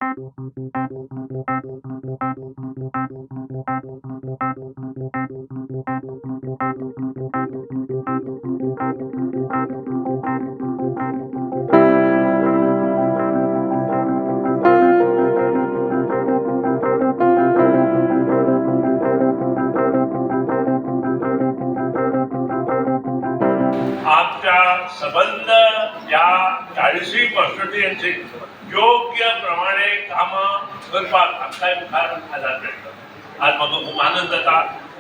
आमच्या संबंध या 40 वर्षांची योग्य प्रमाणे कामां करपाक आमकांय मुखार आदार मेळटा। आज म्हाका खूब आनंद जाता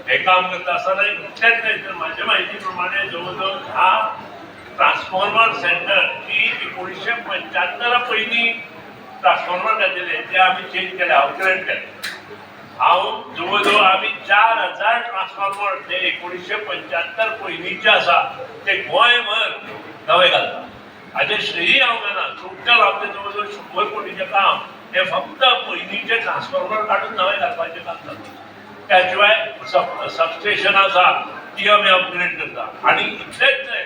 हे काम करता आसतना इतलेंच न्हय तर म्हाज्या म्हायती प्रमाणे जवळ जवळ 10 ट्रान्सफॉर्मर सेंटर की 1975 पयलीं ट्रान्सफॉर्मर घातिल्ले ते आमी चेंज केले, अपग्रेड केले। हांव जवळ जवळ आमी 4000 ट्रान्सफॉर्मर ते 1975 पयलींचे आसा ते गोंयभर नवे घालता। हाजे श्रेय हांव घेना, टोटल आपले जवळ जवळ 100 कोटीचें काम हे फक्त पयलींचे ट्रान्सफॉर्मर काडून नवे घालपाचें काम जाता। त्या शिवाय सबस्टेशन आसा ती आमी अपग्रेड करता। आनी इतलेंच न्हय,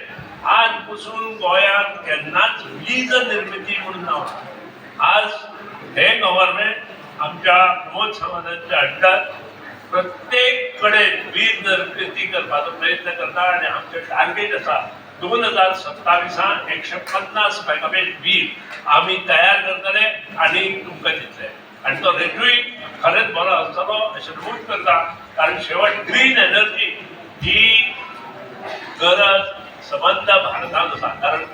आज पसून गोंयांत केन्नाच वीज निर्मिती म्हणून ना। आज हे गव्हर्नमेंट आमच्या प्रमोद सावंतांच्या अंडर प्रत्येक कडेन वीज निर्मिती करपाचो प्रयत्न करता आनी आमचें टार्गेट आसा 2027 150 मेगावॅट वीज आमी तयार करतले आनी तुमकां दितले। आनी तो रेटूय खरेंच बरो आसतलो अशें नमूद करता, कारण शेवट ग्रीन एनर्जी ही गरज सबंद भारतांत आसा। कारण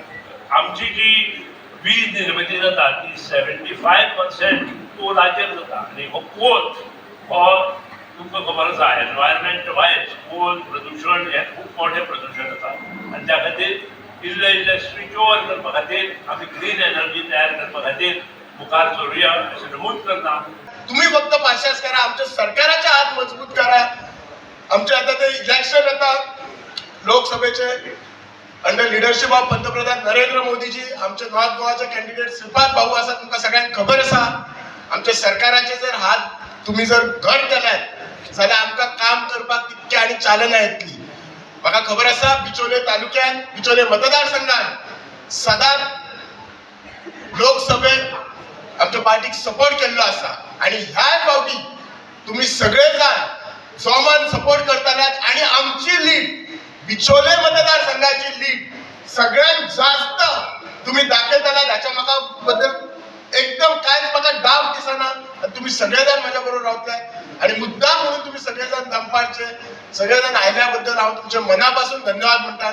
आमची जी वीज निर्मिती जाता ती 75% कोलाचेर जाता आनी हो कोल हो तुमकां खबर आसा एनवायरमेंट वायज कोल प्रदूषण हें खूब मोठें प्रदूषण आसा। आनी त्या खातीर इल्ले स्विच ओवर करपा खातीर आमी ग्रीन एनर्जी तयार करपा खातीर मुखार सरूया अशें नमूद करता। तुम्ही फक्त पाशास करा, आमच्या सरकाराचे हात मजबूत करा। आमचे आता ते इलेक्शन आता लोकसभेचे अंडर लिडरशिप ऑफ पंतप्रधान नरेंद्र मोदीजी, आमचे नॉर्थ गोवाचे कॅन्डिडेट श्रीपाद भाऊ आसा, तुमकां सगळ्यांक खबर आसा। आमच्या सरकाराचे जर हात तुम्ही जर घट केल्यात जाल्यार आमकां काम करपाक तितके आनी चालना येतली। म्हाका खबर आसा बिचोले तालुक्यात बिचोले मतदारसंघात सदांच लोकसभेत आमच्या पार्टीक सपोर्ट केल्लो आसा आणि ह्याच फावटी तुम्ही सगळेजण जोमान सपोर्ट करतल्यात आणि आमची लीड बिचोले मतदारसंघाची लीड सगळ्यात जास्त तुम्ही दाखयतल्यात ह्याच्या म्हाका बद्दल एकदम कांयच म्हाका डाऊट दिसना। तुम्ही सगळेजण माझ्या बरोबर रावतले आणि मुद्दाम म्हणून तुम्ही सगळेजण दम पाडचे, सगळेजण आयल्या बद्दल हांव तुमच्या मनापासून धन्यवाद म्हणटा।